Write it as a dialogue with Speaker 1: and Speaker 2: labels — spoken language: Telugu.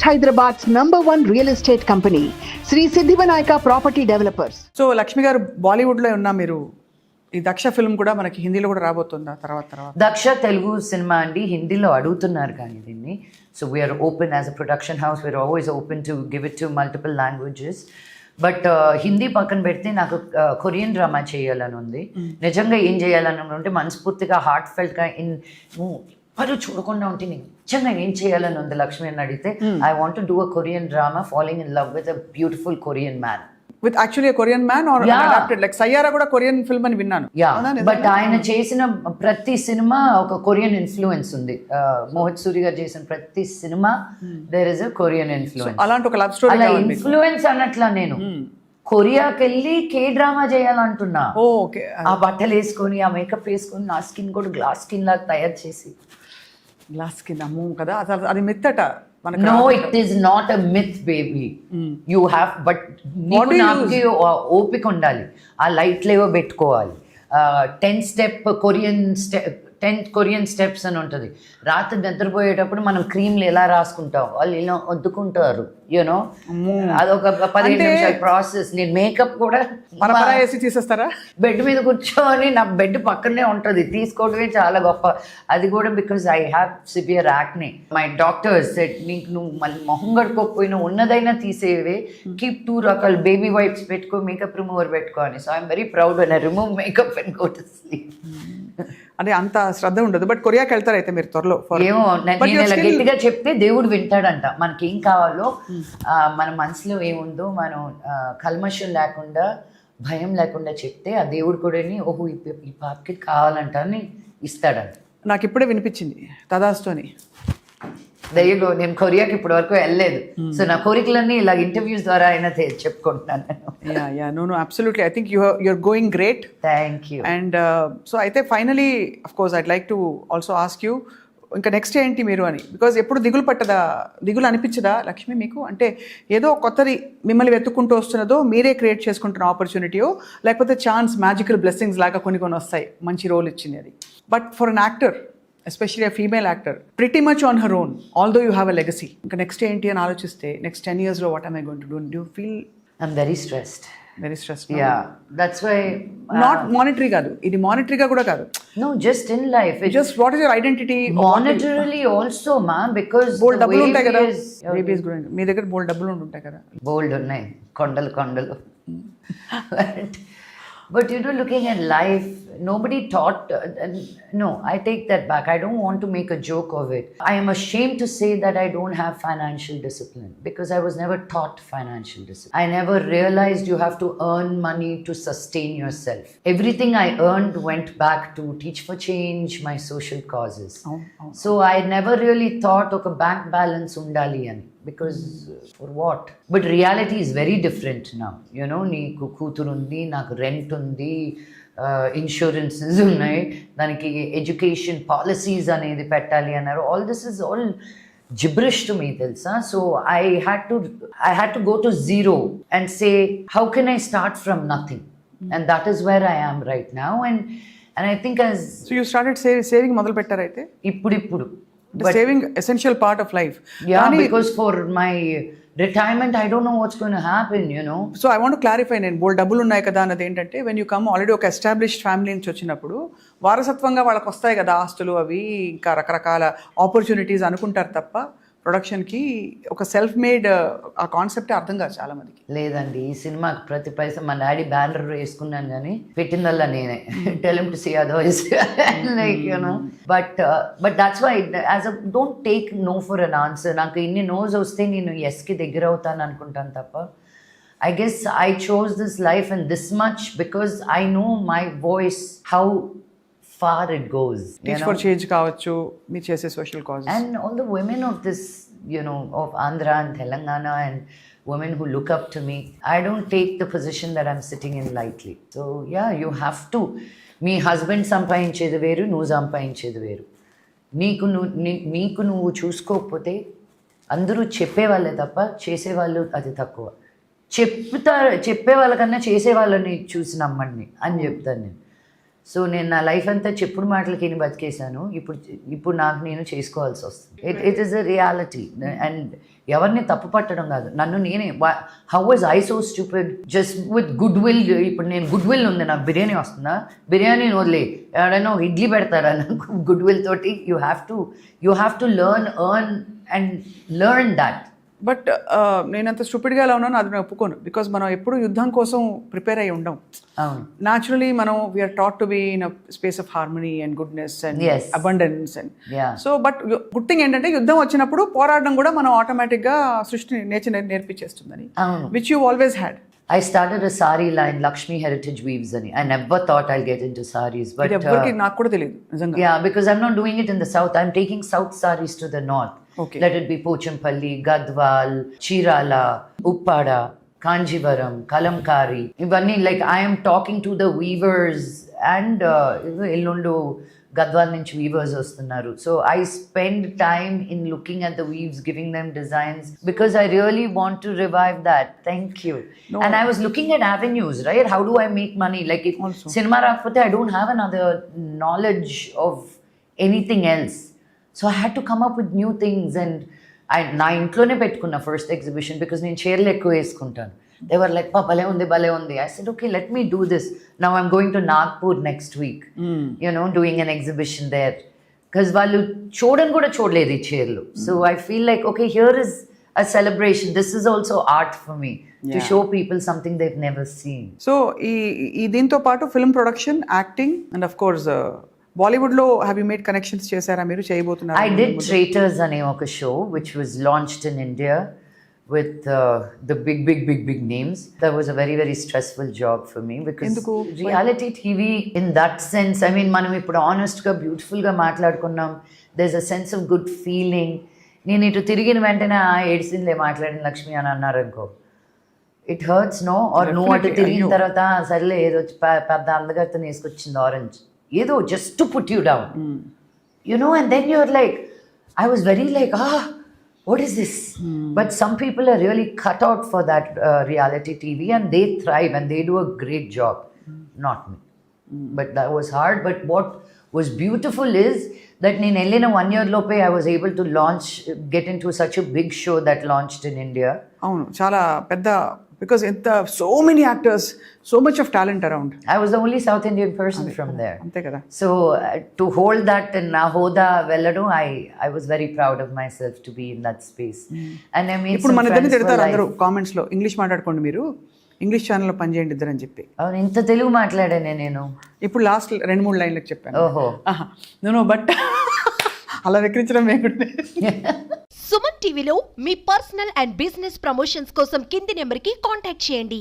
Speaker 1: Hyderabad's #1 real estate company, Sri Siddhivanayaka Property Developers.
Speaker 2: So Lakshmi గారు బాలీవుడ్లో ఉన్నా మీరు ఈ దక్ష ఫిల్మ్ కూడా మనకి హిందీలో కూడా రాబోతుందా తర్వాత
Speaker 3: దక్ష తెలుగు సినిమా అండి, హిందీలో అడుగుతున్నారు కానీ దీన్ని. So we're open as a production house, we're always open to give it to multiple languages. But Hindi పక్కన పెడితే నాకు కొరియన్ డ్రామా చేయాలని ఉంది. నిజంగా ఏం చేయాలని ఉంటే మనస్ఫూర్తిగా హార్ట్ ఫెల్ట్గా ఎవరు చూడకుండా ఉంటే నిజంగా ఏం చేయాలని ఉంది లక్ష్మి అని అడిగితే, I want to do a Korean drama following in love with a beautiful Korean man.
Speaker 2: With actually Korean man are adapted like Saiyaara కూడా కొరియన్ ఫిల్మ్ అని విన్నాను.
Speaker 3: బట్ ఆయన చేసిన ప్రతి సినిమా ఒక కొరియన్ ఇన్ఫ్లుయెన్స్ ఉంది. మోహిత్ సూరి గారు చేసిన ప్రతి సినిమా there is a Korean influence.
Speaker 2: అలాంటి ఒక లవ్ స్టోరీ
Speaker 3: అలా ఇన్ఫ్లుయెన్స్ అన్నట్లా నేను కొరియాకి వెళ్ళి కే డ్రామా చేయాలంటున్నా. ఆ బట్టలు వేసుకొని ఆ మేకప్ వేసుకొని నా స్కిన్ కూడా గ్లాస్ స్కిన్ లాగా తయారు చేసి.
Speaker 2: గ్లాస్ స్కిన్ అమ్మో కదా, అసలు అది మిత్ అట.
Speaker 3: No, it is not a myth, baby. You have, but నీకు నాకు ఓపిక ఉండాలి. ఆ లైట్ లేవో పెట్టుకోవాలి. 10 కొరియన్ స్టెప్స్ అని ఉంటుంది. రాత్రి నిద్రపోయేటప్పుడు మనం క్రీమ్లు ఎలా రాసుకుంటాం, వాళ్ళు ఇలా వద్దుకుంటారు. యూనో అదొక 15 నిమిషాల ప్రాసెస్. నేను మేకప్ కూడా
Speaker 2: తీసేస్తారా,
Speaker 3: బెడ్ మీద కూర్చొని నా బెడ్ పక్కనే ఉంటుంది, తీసుకోవడమే చాలా గొప్ప. అది కూడా because I have severe acne. My doctors said, నీకు నువ్వు మళ్ళీ మొహం గడుకోకపోయినా ఉన్నదైనా తీసేవే, కీప్ 2 రకాల బేబీ వైప్స్ పెట్టుకో, మేకప్ రిమూవర్ పెట్టుకో అని. So I'm very proud when I remove makeup and go to sleep.
Speaker 2: అంటే అంత శ్రద్ధ ఉండదు. బట్ కొరియాకి వెళ్తారు అయితే మీరు త్వరలో?
Speaker 3: ఏమో, నేను ఇలా గట్టిగా చెప్తే దేవుడు వింటాడంట. మనకేం కావాలో, మన మనసులో ఏముందో మనం కల్మషం లేకుండా భయం లేకుండా చెప్తే ఆ దేవుడు కూడా ఓహో ఈ పాపకి కావాలంట అని ఇస్తాడంట.
Speaker 2: నాకు ఇప్పుడే వినిపించింది తదాస్తోని.
Speaker 3: దయ్యగో, నేను కొరియాకి ఇప్పటి వరకు వెళ్ళలేదు. సో నా కోరికలన్నీ ఇలా ఇంటర్వ్యూస్ ద్వారా అయినా చెప్పుకుంటున్నాను.
Speaker 2: No, absolutely. I think you're going great.
Speaker 3: Thank you.
Speaker 2: And so అయితే finally of course I'd like to also ask you, ఇంకా నెక్స్ట్ ఏంటి మీరు అని. బికాజ్ ఎప్పుడు దిగులు అనిపించదా లక్ష్మి మీకు? అంటే ఏదో కొత్తది మిమ్మల్ని వెతుక్కుంటూ వస్తున్నదో, మీరే క్రియేట్ చేసుకుంటున్న ఆపర్చునిటీయో, లేకపోతే ఛాన్స్, మ్యాజికల్ బ్లెస్సింగ్స్ లాగా కొన్ని వస్తాయి, మంచి రోల్ ఇచ్చింది అది. But for an actor, especially a female actor, pretty much on her own, although you have a legacy, ఇంకా నెక్స్ట్ ఏంటి అని ఆలోచిస్తే, నెక్స్ట్ 10 yearsలో what am I going to do? Do you feel?
Speaker 3: I'm very stressed.
Speaker 2: Very stressed.
Speaker 3: Yeah, that's why.
Speaker 2: Not monetary కాదు, ఇది మానిటరీగా కూడా కాదు.
Speaker 3: No, just in life.
Speaker 2: Just what is your identity?
Speaker 3: Monetarily also, ma'am, because
Speaker 2: బోల్డ్ డబ్బులు ఉంటాయి కదా. Baby is growing. మీ దగ్గర బోల్డ్ డబ్బులు ఉంటాయి కదా.
Speaker 3: బోల్డ్ ఉన్నాయి, కొండలు. But you know, looking at life, nobody taught. No, I take that back. I don't want to make a joke of it. I am ashamed to say that I don't have financial discipline because I was never taught financial discipline. I never realized you have to earn money to sustain yourself. Everything I earned went back to Teach for Change, my social causes. So I never really thought of a bank balance undali ani. Because for what? But reality is very different now. You know, నీకు కూతురు ఉంది, నాకు రెంట్ ఉంది, ఇన్సూరెన్సెస్ ఉన్నాయి, దానికి ఎడ్యుకేషన్ పాలసీస్ అనేది పెట్టాలి అన్నారు. All this is all gibberish to me, తెలుసా. So I had to go to zero and say, how can I start from nothing? And that is where I am right now. And I think as
Speaker 2: so you started saving మొదలు పెట్టారు అయితే ఇప్పుడు. The saving essential part of life.
Speaker 3: Yeah, because for my retirement I don't know what's going to happen, you know.
Speaker 2: So I want to clarify, నేను బోల్డ్ డబ్బులు ఉన్నాయి కదా అన్నది ఏంటంటే, when you come already ఒక ఎస్టాబ్లిష్డ్ ఫ్యామిలీ నుంచి వచ్చినప్పుడు వారసత్వంగా వాళ్ళకి వస్తాయి కదా ఆస్తులు, అవి ఇంకా రకరకాల ఆపర్చునిటీస్ అనుకుంటారు తప్ప ప్రొడక్షన్కి ఒక సెల్ఫ్ మేడ్ ఆ కాన్సెప్టే అర్థం కాదు చాలా మందికి.
Speaker 3: లేదండి, ఈ సినిమాకి ప్రతి పైసా మా డాడీ బ్యానర్ వేసుకున్నాను కానీ పెట్టిందల్లా నేనే. Tell him to see otherwise, like you know. But that's why as a don't take no for an answer. నాకు ఇన్ని నోస్ వస్తే నేను ఎస్కి దగ్గర అవుతాను అనుకుంటాను తప్ప, I guess I chose this life and this much because I know my voice, how far it goes.
Speaker 2: Teach for Change కావచ్చు, మీరు చేసే social causes,
Speaker 3: and all the women of this, you know, of Andhra and Telangana and women who look up to me. I don't take the position that I'm sitting in lightly. So yeah, you have to. మీ హస్బెండ్ సంపాదించేది వేరు, నువ్వు సంపాదించేది వేరు. నీకు నువ్వు చూసుకోకపోతే అందరూ చెప్పేవాళ్ళే తప్ప చేసేవాళ్ళు అది తక్కువ. చెప్పే వాళ్ళకన్నా చేసే వాళ్ళని చూసి నమ్మండి అని చెప్తాను నేను. సో నేను నా లైఫ్ అంతా చెప్పుడు మాటలకి బతికేశాను. ఇప్పుడు నాకు నేను చేసుకోవాల్సి వస్తుంది. It is a reality. And ఎవరిని తప్పు పట్టడం కాదు, నన్ను నేనే how was I so stupid just with good will. ఇప్పుడు నేను గుడ్ విల్ ఉంది, నాకు బిర్యానీ వస్తుందా, బిర్యానీని వదిలే ఎవడైనా ఇడ్లీ పెడతారా నాకు గుడ్ విల్ తోటి. You have to earn and learn that.
Speaker 2: But నేనంత స్టూపిడ్గా ఎలా ఉన్నాను అది నేను ఒప్పుకోను. బికాజ్ మనం ఎప్పుడు యుద్ధం కోసం ప్రిపేర్ అయ్యి ఉండం.
Speaker 3: అవును,
Speaker 2: న్యాచురలీ మనం we're taught to be in a space of harmony and goodness and
Speaker 3: Yes.
Speaker 2: Abundance and
Speaker 3: Yeah.
Speaker 2: So but good thing ఏంటంటే యుద్ధం వచ్చినప్పుడు పోరాడడం కూడా మనం ఆటోమేటిక్గా సృష్టి నేచర్ నేర్పించేస్తుందని,
Speaker 3: అవును.
Speaker 2: Which you always had.
Speaker 3: I started a sari line, Lakshmi Heritage Weaves ani. I never thought I'll get into saris, but
Speaker 2: ఇది ఎవరికి నాకు కూడా తెలియదు నిజంగా.
Speaker 3: yeah, because I'm not doing it in the south. I'm taking south saris to the north.
Speaker 2: Okay.
Speaker 3: Let it be Pochampalli, Gadwal, Chirala, Uppada, Kanjivaram, Kalamkari. Ivanni, like I am talking to the weavers and Illundu Gadwal nunchi weavers vastunnaru. So I spend time in looking at the weaves, giving them designs, because I really want to revive that. Thank you.
Speaker 2: No.
Speaker 3: And I was looking at avenues, right? How do I make money? Like if
Speaker 2: Also.
Speaker 3: cinema rakapothe, I don't have another knowledge of anything else. So I had to come up with new things. And నా ఇంట్లోనే పెట్టుకున్న ఫస్ట్ ఎగ్జిబిషన్, బికాస్ నేను చీరలు ఎక్కువ వేసుకుంటాను. They were like, భలే ఉంది. I said, okay, let me do this. Now I'm going to Nagpur next week, doing an exhibition there. Because వాళ్ళు చూడలేదు ఈ చీరలు. So I feel like, okay, here is a celebration. This is also art for me, to show people something they've never seen.
Speaker 2: So ఈ దీంతో పాటు film production, acting and of course బాలీవుడ్లో హ్యావ్ యూ మేడ్ కనెక్షన్స్ చేశారా మీరు? చేయబోతున్నారు?
Speaker 3: I did Traitors అనే ఒక show which was launched in India with the big names. That was a very, very stressful job for me, because
Speaker 2: Enduku?
Speaker 3: reality TV in that sense, I mean, మనం ఇప్పుడు honestగా బ్యూటిఫుల్గా మాట్లాడుకున్నాం. there's a sense of good feeling. నేను ఇటు తిరిగిన వెంటనే ఏడిసిందిలే మాట్లాడిన లక్ష్మి అని అన్నారు అనుకో, ఇట్ హర్ట్స్ నో. ఆర్ నువ్వు అటు తిరిగిన తర్వాత సర్లే ఏదో పెద్ద అందగారితో వేసుకొచ్చింది ఆరెంజ్, ఏదో just to put you down. And then you're like, I was very like, what is this? But some people are really cut out for that reality TV, and they thrive and they do a great job. Not me. But that was hard. But what was beautiful is that in Ellina 1 year lope, I was able to get into such a big show that launched in India.
Speaker 2: అవును, చాలా పెద్ద, బికాస్ ఎంత so many actors, so much of talent around.
Speaker 3: I was the only South Indian person from there.
Speaker 2: అంతే కదా.
Speaker 3: So to hold that in Nahoda Velladu, I was very proud of myself to be in that space. And I made
Speaker 2: ఇప్పుడు
Speaker 3: some
Speaker 2: మన ఇద్దరిని
Speaker 3: friends for
Speaker 2: తిడతారు
Speaker 3: life.
Speaker 2: అందరూ కామెంట్స్ లో, ఇంగ్లీష్ మాట్లాడుకోండి మీరు, ఇంగ్లీష్ ఛానల్లో పనిచేయండి ఇద్దరు అని చెప్పి.
Speaker 3: అవును, ఇంత తెలుగు మాట్లాడానే నేను.
Speaker 2: ఇప్పుడు లాస్ట్ 2-3 లైన్లకు చెప్పాను.
Speaker 3: ఓహో.
Speaker 2: నో బట్ అలా వెక్రించడం ఏమిటి?
Speaker 4: సుమన్ టీవీలో మీ పర్సనల్ అండ్ బిజినెస్ ప్రమోషన్స్ కోసం కింది నెంబర్కి కాంటాక్ట్ చేయండి.